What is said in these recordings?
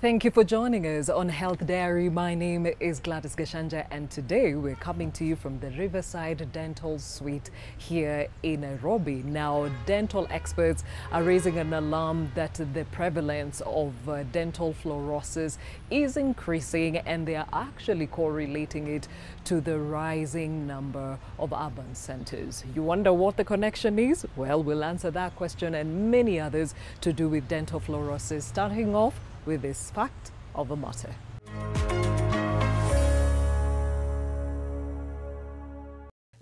Thank you for joining us on Health Diary. My name is Gladys Gachanja, and today we're coming to you from the Riverside Dental Suite here in Nairobi. Now, dental experts are raising an alarm that the prevalence of dental fluorosis is increasing, and they are actually correlating it to the rising number of urban centers. You wonder what the connection is? Well, we'll answer that question and many others to do with dental fluorosis, starting off with this fact of the matter.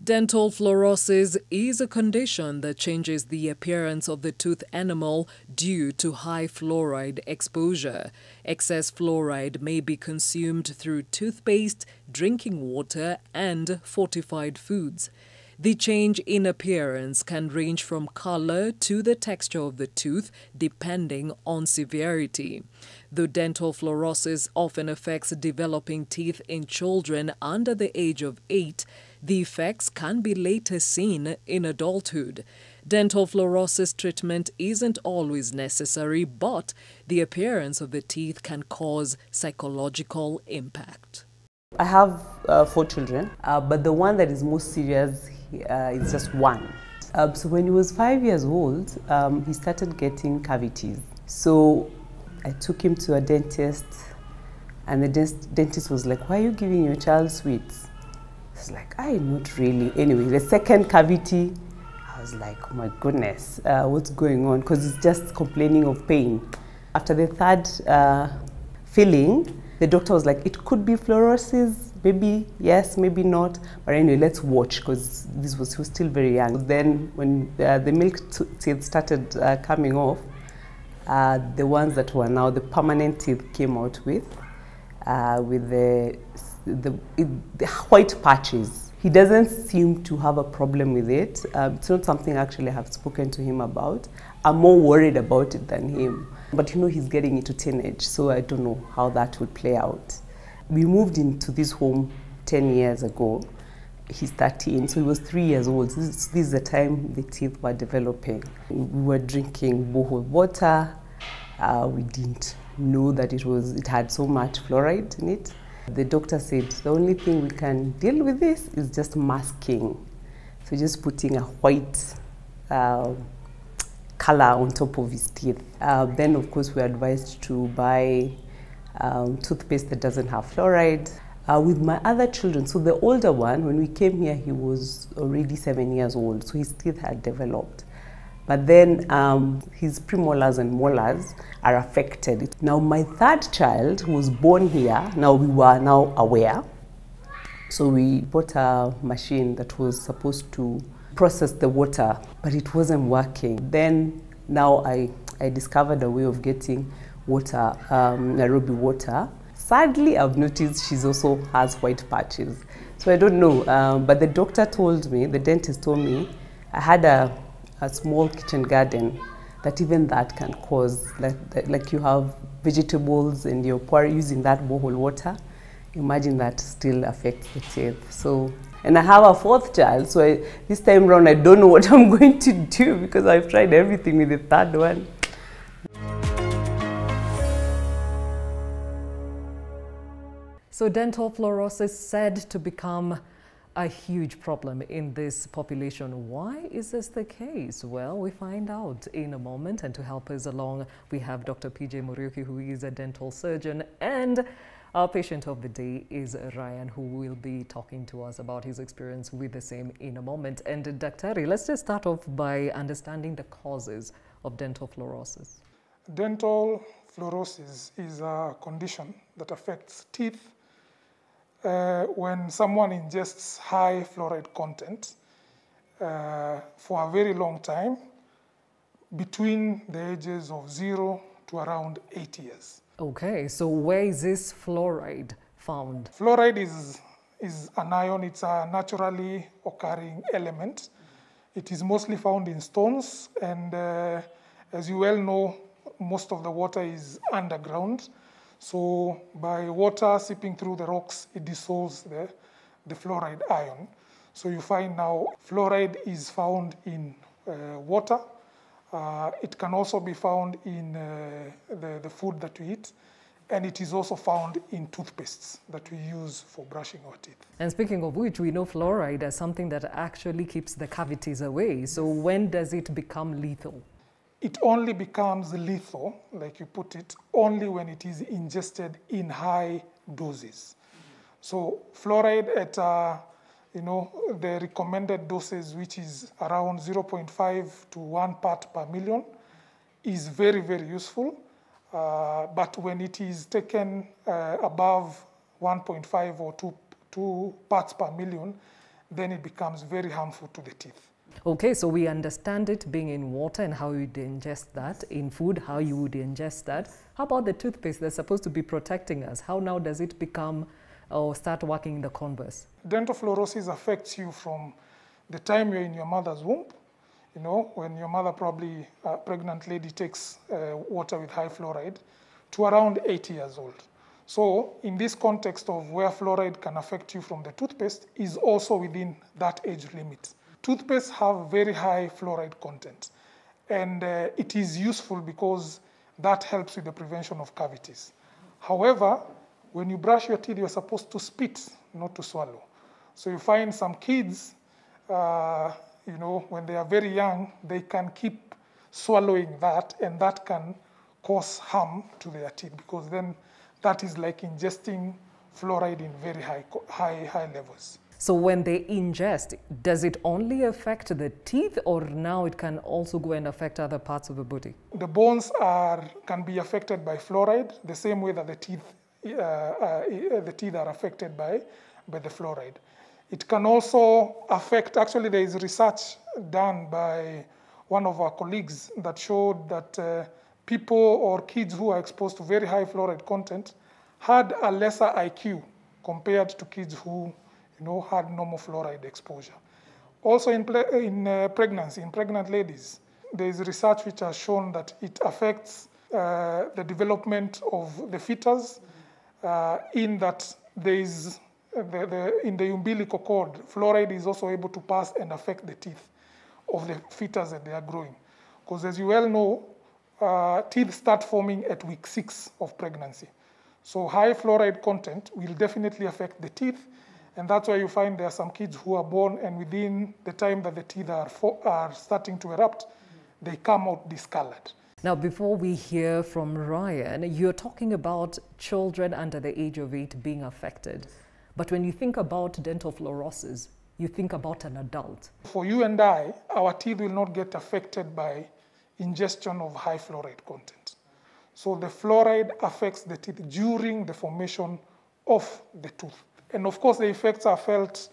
Dental fluorosis is a condition that changes the appearance of the tooth enamel due to high fluoride exposure. Excess fluoride may be consumed through toothpaste, drinking water, and fortified foods. The change in appearance can range from color to the texture of the tooth, depending on severity. Though dental fluorosis often affects developing teeth in children under the age of 8, the effects can be later seen in adulthood. Dental fluorosis treatment isn't always necessary, but the appearance of the teeth can cause psychological impact. I have 4 children, but the one that is most serious is just one. So when he was 5 years old, he started getting cavities. So I took him to a dentist, and the dentist was like, "Why are you giving your child sweets?" I was like, not really. Anyway, the second cavity, I was like, oh my goodness, what's going on? Because he's just complaining of pain. After the third filling, the doctor was like, it could be fluorosis, maybe yes, maybe not. But anyway, let's watch, because he was still very young. Then when the milk teeth started coming off, the ones that were now the permanent teeth came out with the white patches. He doesn't seem to have a problem with it. It's not something actually I have spoken to him about. I'm more worried about it than him. But you know, he's getting into teenage, so I don't know how that would play out. We moved into this home 10 years ago. He's 13, so he was 3 years old. This is the time the teeth were developing. We were drinking borehole water. We didn't know that it had so much fluoride in it. The doctor said the only thing we can deal with this is just masking. So just putting a white color on top of his teeth. Then of course we're advised to buy toothpaste that doesn't have fluoride. With my other children, so the older one, when we came here, he was already 7 years old, so his teeth had developed. But then his premolars and molars are affected. Now my third child, who was born here, now we were now aware. So we bought a machine that was supposed to process the water, but it wasn't working. Then now I discovered a way of getting water, Nairobi water. Sadly, I've noticed she also has white patches. So I don't know, but the doctor told me, the dentist told me, I had a small kitchen garden, that even that can cause, like you have vegetables and you're using that borehole water, imagine that still affects the teeth. So, and I have a 4th child, so this time around I don't know what I'm going to do, because I've tried everything with the 3rd one. So dental fluorosis said to become a huge problem in this population. Why is this the case? Well, we find out in a moment, and to help us along, we have Dr. PJ Muriuki, who is a dental surgeon, and our patient of the day is Ryan, who will be talking to us about his experience with the same in a moment. And Daktari, let's just start off by understanding the causes of dental fluorosis. Dental fluorosis is a condition that affects teeth when someone ingests high fluoride content for a very long time, between the ages of 0 to around 8 years. Okay, so where is this fluoride found? Fluoride is an ion. It's a naturally occurring element. It is mostly found in stones, and as you well know, most of the water is underground. So by water seeping through the rocks, it dissolves the fluoride ion. So you find now fluoride is found in water. It can also be found in the food that we eat. And it is also found in toothpastes that we use for brushing our teeth. And speaking of which, we know fluoride as something that actually keeps the cavities away. So when does it become lethal? It only becomes lethal, like you put it, only when it is ingested in high doses. So fluoride at the recommended doses, which is around 0.5 to 1 part per million, is very, very useful. But when it is taken above 1.5 or 2 parts per million, then it becomes very harmful to the teeth. Okay, so we understand it being in water and how you'd ingest that, in food, how you would ingest that. How about the toothpaste that's supposed to be protecting us? How now does it become or start working the converse? Dental fluorosis affects you from the time you're in your mother's womb, when your mother, probably a pregnant lady, takes water with high fluoride, to around 80 years old. So in this context of where fluoride can affect you from the toothpaste is also within that age limit. Toothpastes have very high fluoride content, and it is useful because that helps with the prevention of cavities. However, when you brush your teeth, you're supposed to spit, not to swallow. So you find some kids, when they are very young, they can keep swallowing that, and that can cause harm to their teeth, because then that is like ingesting fluoride in very high levels. So when they ingest, does it only affect the teeth, or now it can also go and affect other parts of the body? The bones can be affected by fluoride the same way that the teeth are affected by the fluoride. It can also affect, actually there is research done by one of our colleagues that showed that people or kids who are exposed to very high fluoride content had a lesser IQ compared to kids who had normal fluoride exposure. Also in pregnancy, in pregnant ladies, there is research which has shown that it affects the development of the fetus in that there is, in the umbilical cord, fluoride is also able to pass and affect the teeth of the fetus that they are growing. Because as you well know, teeth start forming at week 6 of pregnancy. So high fluoride content will definitely affect the teeth, and that's why you find there are some kids who are born, and within the time that the teeth are starting to erupt, they come out discolored. Now, before we hear from Ryan, you're talking about children under the age of 8 being affected. But when you think about dental fluorosis, you think about an adult. For you and I, our teeth will not get affected by ingestion of high fluoride content. So the fluoride affects the teeth during the formation of the tooth. And of course, the effects are felt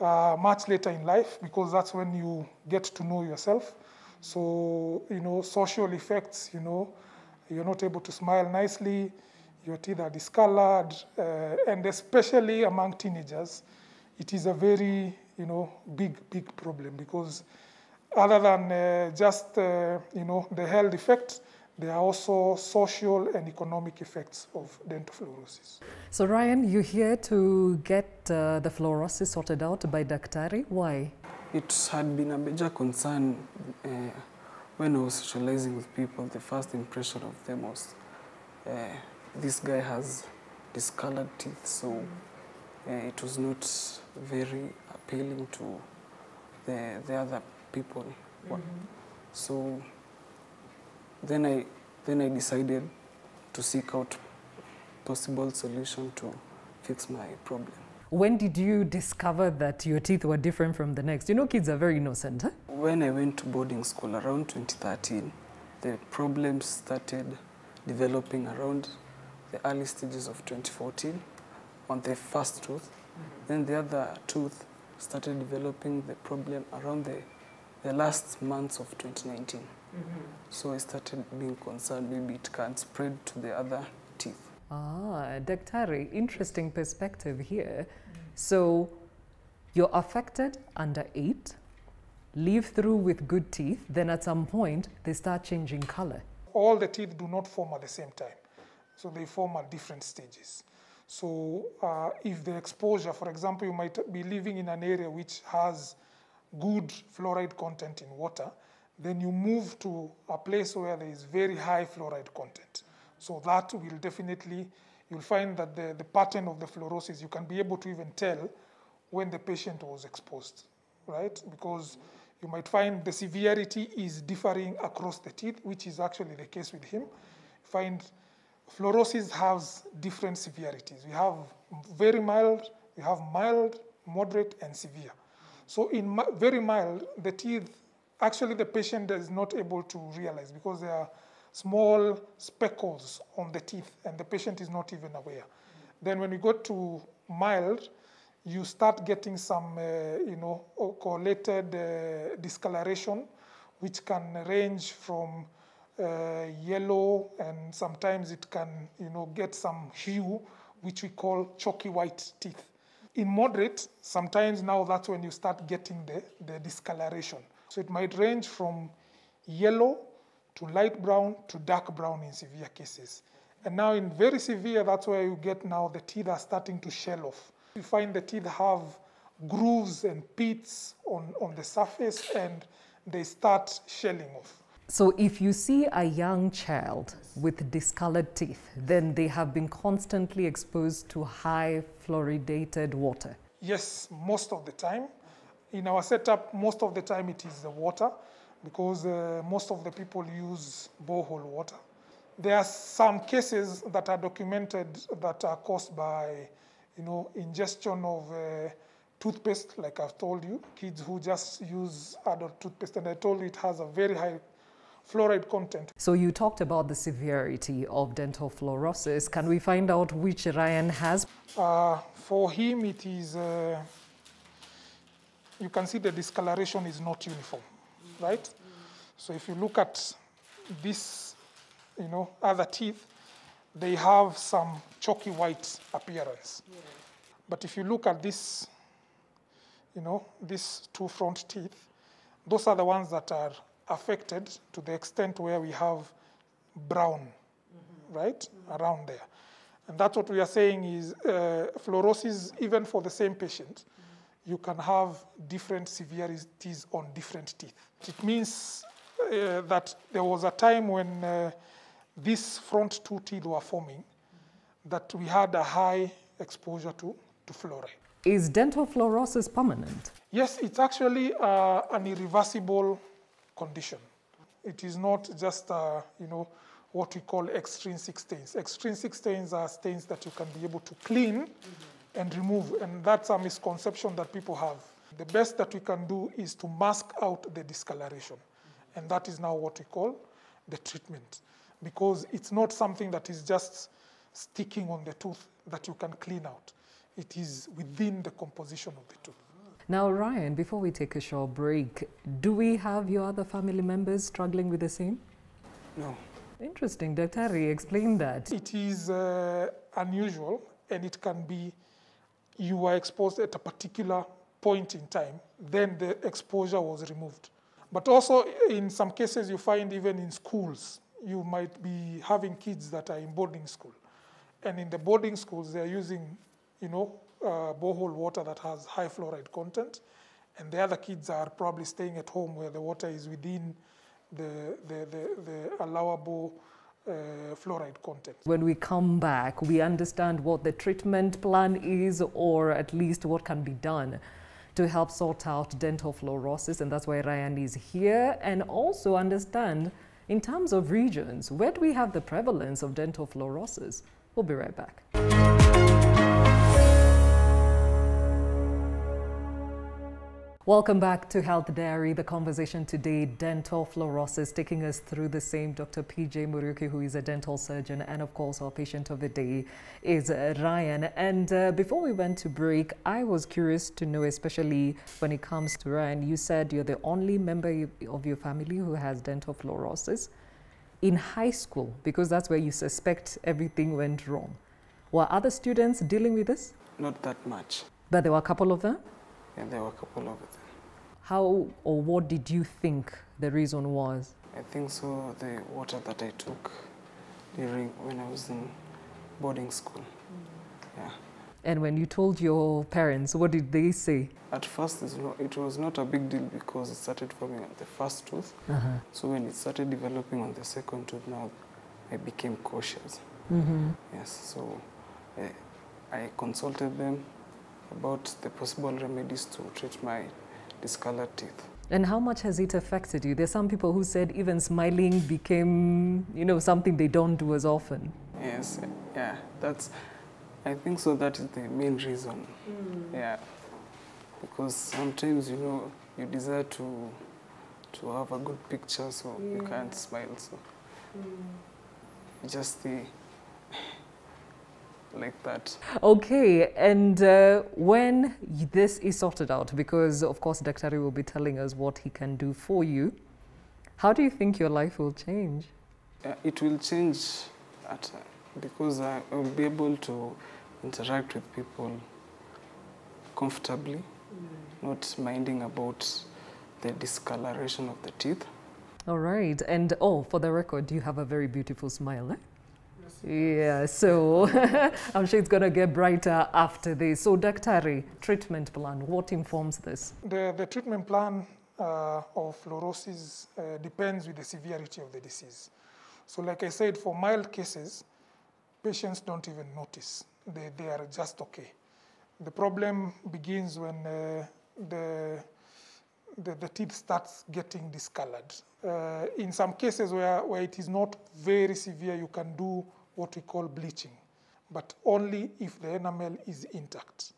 much later in life, because that's when you get to know yourself. So, social effects, you're not able to smile nicely, your teeth are discolored, and especially among teenagers, it is a very, big problem, because other than just, the health effects, there are also social and economic effects of dental fluorosis. So Ryan, you're here to get the fluorosis sorted out by Daktari. Why? It had been a major concern when I was socializing with people. The first impression of them was, this guy has discolored teeth, so it was not very appealing to the other people. Mm-hmm. So then I decided to seek out possible solution to fix my problem. When did you discover that your teeth were different from the next? Kids are very innocent, huh? When I went to boarding school around 2013, the problems started developing around the early stages of 2014 on the first tooth. Mm-hmm. Then the other tooth started developing the problem around the last months of 2019. Mm-hmm. So I started being concerned maybe it can spread to the other teeth. Ah, Daktari, interesting perspective here. So you're affected under 8, live through with good teeth, then at some point they start changing color. All the teeth do not form at the same time. So they form at different stages. So if the exposure, for example, you might be living in an area which has good fluoride content in water, then you move to a place where there is very high fluoride content. So that will definitely, you'll find that the pattern of the fluorosis, you can be able to even tell when the patient was exposed, right? Because you might find the severity is differing across the teeth, which is actually the case with him. You find fluorosis has different severities. We have very mild, we have mild, moderate, and severe. So in very mild, the teeth, actually the patient is not able to realize because there are small speckles on the teeth and the patient is not even aware. Then when we go to mild, you start getting some, correlated discoloration, which can range from yellow, and sometimes it can, get some hue, which we call chalky white teeth. In moderate, sometimes now that's when you start getting the discoloration. So it might range from yellow to light brown to dark brown in severe cases. And now in very severe, that's where you get now the teeth are starting to shell off. You find the teeth have grooves and pits on the surface and they start shelling off. So if you see a young child with discolored teeth, then they have been constantly exposed to high fluoridated water? Yes, most of the time. In our setup, most of the time it is the water because most of the people use borehole water. There are some cases that are documented that are caused by, ingestion of toothpaste, like I've told you, kids who just use adult toothpaste, and I told you it has a very high fluoride content. So you talked about the severity of dental fluorosis. Can we find out which Ryan has? For him, it is, you can see the discoloration is not uniform, right? So if you look at this, other teeth, they have some chalky white appearance. Yeah. But if you look at this, these two front teeth, those are the ones that are affected to the extent where we have brown, right, around there. And that's what we are saying is fluorosis, even for the same patient, you can have different severities on different teeth. It means that there was a time when these front two teeth were forming that we had a high exposure to fluoride. Is dental fluorosis permanent? Yes, it's actually an irreversible condition. It is not just, what we call extrinsic stains. Extrinsic stains are stains that you can be able to clean and remove, and that's a misconception that people have. The best that we can do is to mask out the discoloration, and that is now what we call the treatment, because it's not something that is just sticking on the tooth that you can clean out. It is within the composition of the tooth. Now, Ryan, before we take a short break, do we have your other family members struggling with the same? No. Interesting. Dr. Harry, explain that. It is unusual, and it can be you were exposed at a particular point in time, then the exposure was removed. But also, in some cases, you find even in schools, you might be having kids that are in boarding school. And in the boarding schools, they're using, borehole water that has high fluoride content. And the other kids are probably staying at home where the water is within the allowable fluoride content. When we come back, we understand what the treatment plan is, or at least what can be done to help sort out dental fluorosis, and that's why Ryan is here, and also understand in terms of regions, where do we have the prevalence of dental fluorosis? We'll be right back. Welcome back to Health Diary. The conversation today, dental fluorosis, taking us through the same Dr. PJ Muriuki, who is a dental surgeon, and of course our patient of the day is Ryan. And before we went to break, I was curious to know, especially when it comes to Ryan, you said you're the only member of your family who has dental fluorosis. In high school, because that's where you suspect everything went wrong, were other students dealing with this? Not that much. But there were a couple of them? Yeah, there were a couple of them. How or what did you think the reason was? I think so, the water that I took when I was in boarding school. Yeah. And when you told your parents, what did they say? At first, it was not a big deal because it started forming on the first tooth. So when it started developing on the second tooth, now I became cautious. Mm-hmm. Yes, so I consulted them about the possible remedies to treat my discolored teeth. And how much has it affected you? There's some people who said even smiling became, something they don't do as often. Yes, yeah, I think so that is the main reason. Yeah, because sometimes, you desire to have a good picture, so you can't smile, so just like that. Okay, and when this is sorted out, because of course Daktari will be telling us what he can do for you, how do you think your life will change? It will change because I will be able to interact with people comfortably, not minding about the discoloration of the teeth. All right, and for the record, you have a very beautiful smile, eh? Yeah, so I'm sure it's going to get brighter after this. So, Daktari, treatment plan, what informs this? The treatment plan of fluorosis depends with the severity of the disease. So like I said, for mild cases, patients don't even notice. They are just okay. The problem begins when the teeth starts getting discolored. In some cases where it is not very severe, you can do what we call bleaching, but only if the enamel is intact.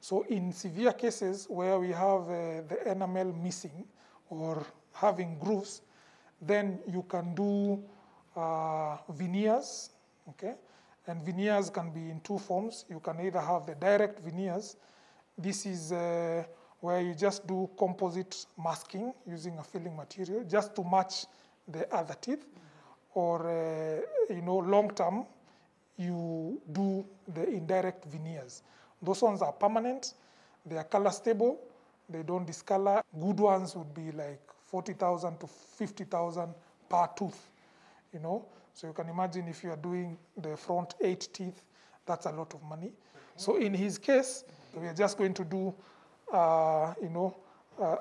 So in severe cases where we have the enamel missing or having grooves, then you can do veneers, okay? And veneers can be in two forms. You can either have the direct veneers. This is where you just do composite masking using a filling material just to match the other teeth. Or, long term, you do the indirect veneers. Those ones are permanent. They are color stable. They don't discolor. Good ones would be like 40,000 to 50,000 per tooth, So you can imagine if you are doing the front 8 teeth, that's a lot of money. So in his case, we are just going to do,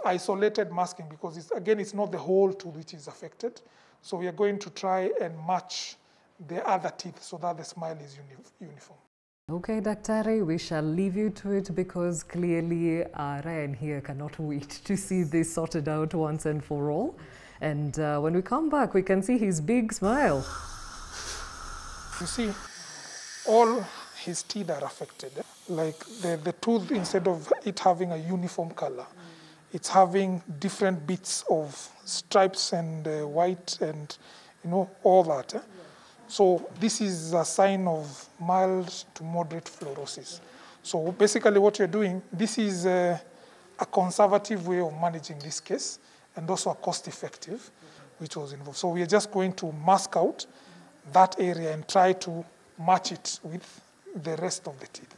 isolated masking because it's not the whole tooth which is affected. So we are going to try and match the other teeth so that the smile is uniform. Okay, Daktari, we shall leave you to it because clearly Ryan here cannot wait to see this sorted out once and for all. And when we come back, we can see his big smile. You see, all his teeth are affected. Like the tooth, instead of it having a uniform color, it's having different bits of stripes and white and, all that. So this is a sign of mild to moderate fluorosis. So basically what you're doing, this is a conservative way of managing this case and also a cost-effective, which was involved. So we are just going to mask out that area and try to match it with the rest of the teeth.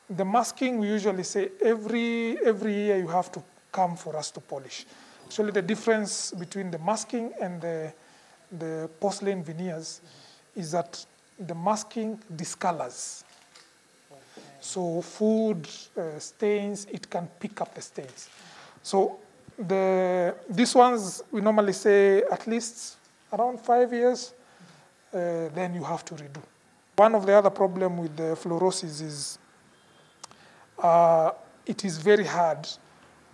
The masking, we usually say every year you have to come for us to polish. Actually, the difference between the masking and the porcelain veneers is that the masking discolors. So food, stains, it can pick up the stains. So these ones, we normally say at least around 5 years, then you have to redo. One of the other problems with the fluorosis is it is very hard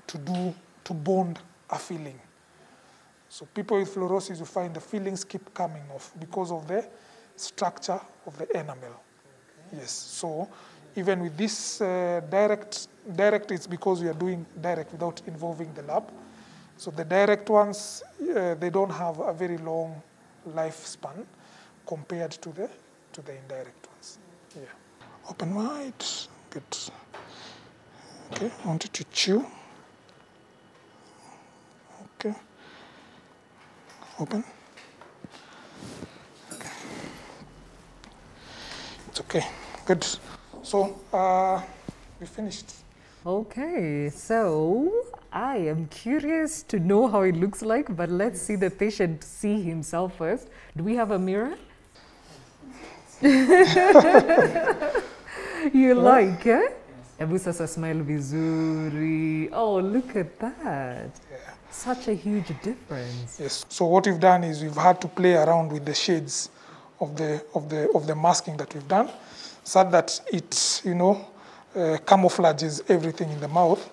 to bond a filling. So people with fluorosis, you find the fillings keep coming off because of the structure of the enamel. Okay. Yes, so even with this direct it's because we are doing direct without involving the lab. So the direct ones, they don't have a very long lifespan compared to the indirect ones. Yeah. Open wide, good. Okay, I want you to chew. Okay. Open. Okay. It's okay. Good. So we finished. Okay, so I am curious to know how it looks like, but let's see the patient see himself first. Do we have a mirror? You like, eh? Hebu sasa smile vizuri. Oh, look at that. Yeah. Such a huge difference. Yes. So what we've done is we've had to play around with the shades of the masking that we've done, so that it, camouflages everything in the mouth,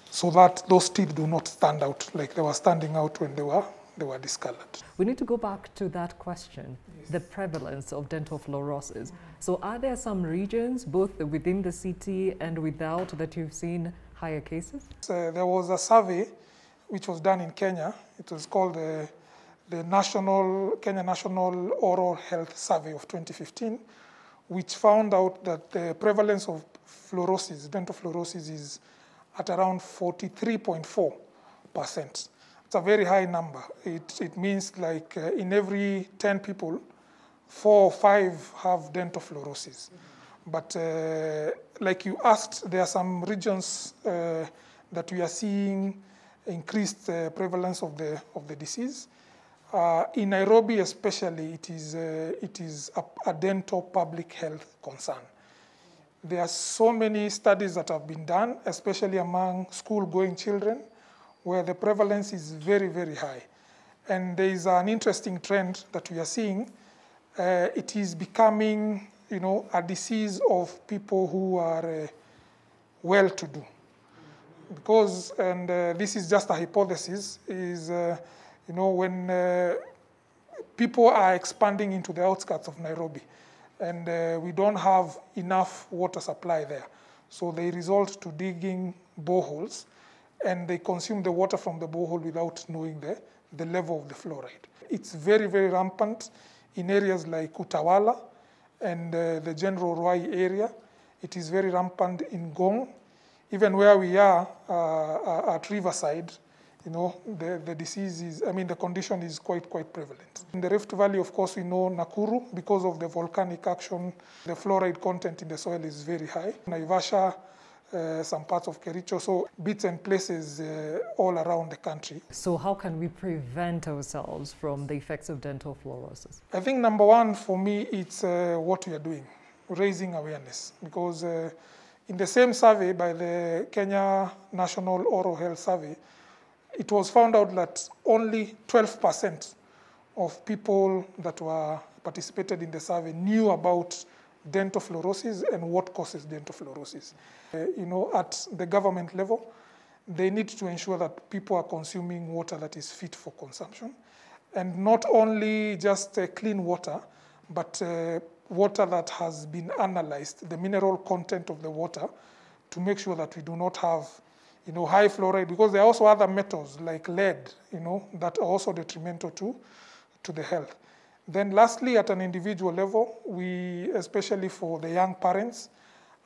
so that those teeth do not stand out like they were standing out when they were discolored. We need to go back to that question, the prevalence of dental fluorosis. So are there some regions, both within the city and without, that you've seen higher cases? There was a survey which was done in Kenya. It was called the Kenya National Oral Health Survey of 2015, which found out that the prevalence of fluorosis, dental fluorosis, is at around 43.4%. It's a very high number. It means like in every 10 people, 4 or 5 have dental fluorosis. But like you asked, there are some regions that we are seeing increased prevalence of the disease. In Nairobi especially, it is a dental public health concern. There are so many studies that have been done, especially among school-going children, where the prevalence is very, very high. And there is an interesting trend that we are seeing. It is becoming, a disease of people who are well-to-do. Because, and this is just a hypothesis, is, when people are expanding into the outskirts of Nairobi, and we don't have enough water supply there. So they resort to digging boreholes, and they consume the water from the borehole without knowing the level of the fluoride. It's very, very rampant in areas like Utawala and the general Ruai area. It is very rampant in Gong. Even where we are at Riverside, the disease is, the condition is quite prevalent. In the Rift Valley, of course, we know Nakuru, because of the volcanic action, the fluoride content in the soil is very high. Naivasha, some parts of Kericho, so bits and places all around the country. So how can we prevent ourselves from the effects of dental fluorosis? I think number one for me, it's what we are doing, raising awareness. Because in the same survey by the Kenya National Oral Health Survey, it was found out that only 12% of people that were participated in the survey knew about dental fluorosis and what causes dental fluorosis. At the government level, they need to ensure that people are consuming water that is fit for consumption. And not only just clean water, but water that has been analyzed, the mineral content of the water, to make sure that we do not have high fluoride, because there are also other metals like lead, that are also detrimental to the health. Then lastly, at an individual level, especially for the young parents,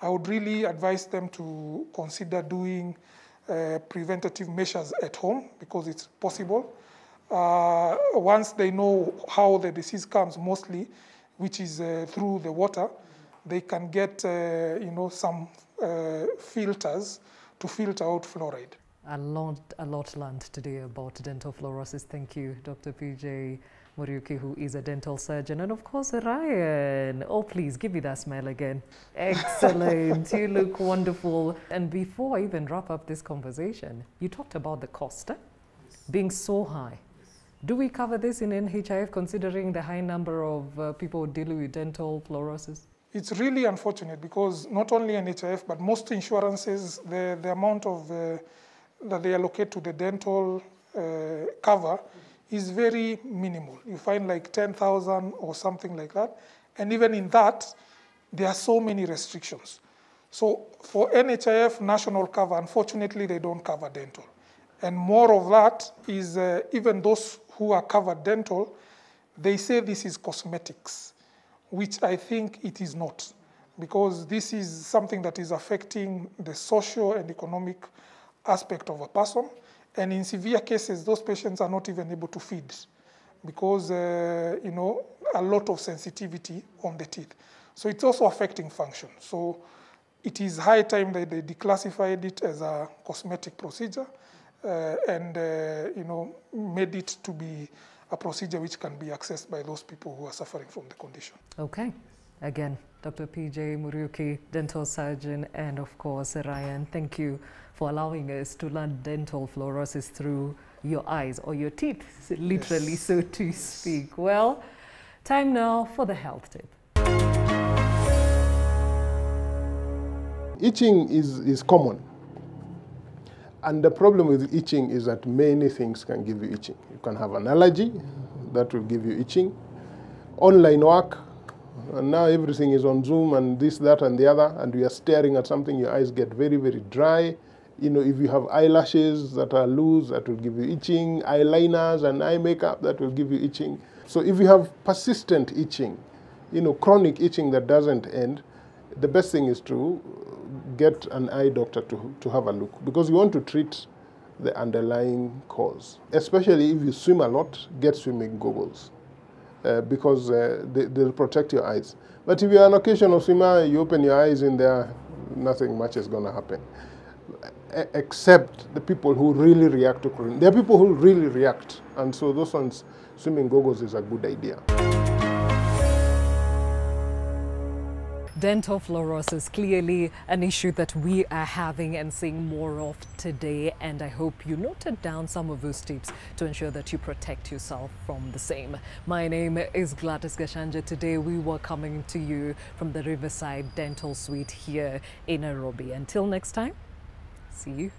I would really advise them to consider doing preventative measures at home, because it's possible. Once they know how the disease comes mostly, which is through the water, they can get some filters to filter out fluoride. A lot learned today about dental fluorosis. Thank you, Dr. PJ Muriuki, who is a dental surgeon. And of course, Ryan. Oh, please, give me that smile again. Excellent. You look wonderful. And before I even wrap up this conversation, you talked about the cost being so high. Do we cover this in NHIF, considering the high number of people dealing with dental fluorosis? It's really unfortunate, because not only NHIF, but most insurances, the amount of that they allocate to the dental cover is very minimal. You find like 10,000 or something like that. And even in that, there are so many restrictions. So for NHIF national cover, unfortunately, they don't cover dental. And more of that is even those who are covered dental, they say this is cosmetics, which I think it is not, because this is something that is affecting the social and economic aspect of a person. And in severe cases, those patients are not even able to feed, because, a lot of sensitivity on the teeth. So it's also affecting function. So it is high time that they declassified it as a cosmetic procedure and, made it to be a procedure which can be accessed by those people who are suffering from the condition. Okay. Again, Dr. PJ Muriuki, dental surgeon, and of course, Ryan, thank you for allowing us to learn dental fluorosis through your eyes or your teeth, literally, yes, so to speak. Well, Time now for the health tip. Itching is common. And the problem with itching is that many things can give you itching. You can have an allergy that will give you itching. Online work, and now everything is on Zoom and this, that, and the other, and you are staring at something, your eyes get very, very dry. You know, if you have eyelashes that are loose, that will give you itching. Eyeliners and eye makeup, that will give you itching. So if you have persistent itching, you know, chronic itching that doesn't end, the best thing is to get an eye doctor to have a look, because you want to treat the underlying cause. Especially if you swim a lot, get swimming goggles, because they'll protect your eyes. But if you're an occasional swimmer, you open your eyes in there, nothing much is going to happen. Except the people who really react to chlorine. There are people who really react, and so those ones, swimming goggles is a good idea. Dental fluorosis, clearly an issue that we are having and seeing more of today, and I hope you noted down some of those tips to ensure that you protect yourself from the same. My name is Gladys Gachanja. Today we were coming to you from the Riverside Dental Suite here in Nairobi. Until next time, see you.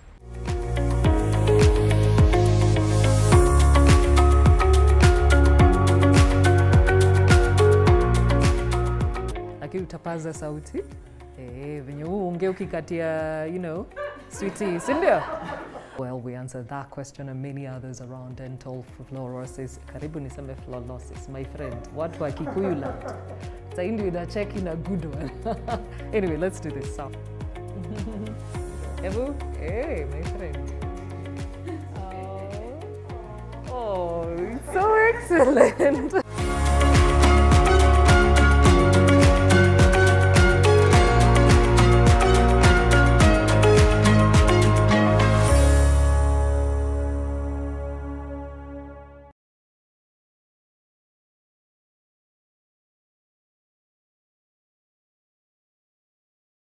Utapaza sauti venye unge ukikatia, you know, sweetie, sindio? Well, we answered that question and many others around dental fluorosis. Karibu niseme fluorosis, my friend. Watu wa Kikuyu land. Sa ndio ina check in a good one. Anyway, let's do this. So. Ebu, hey, my friend. Oh, it's so excellent.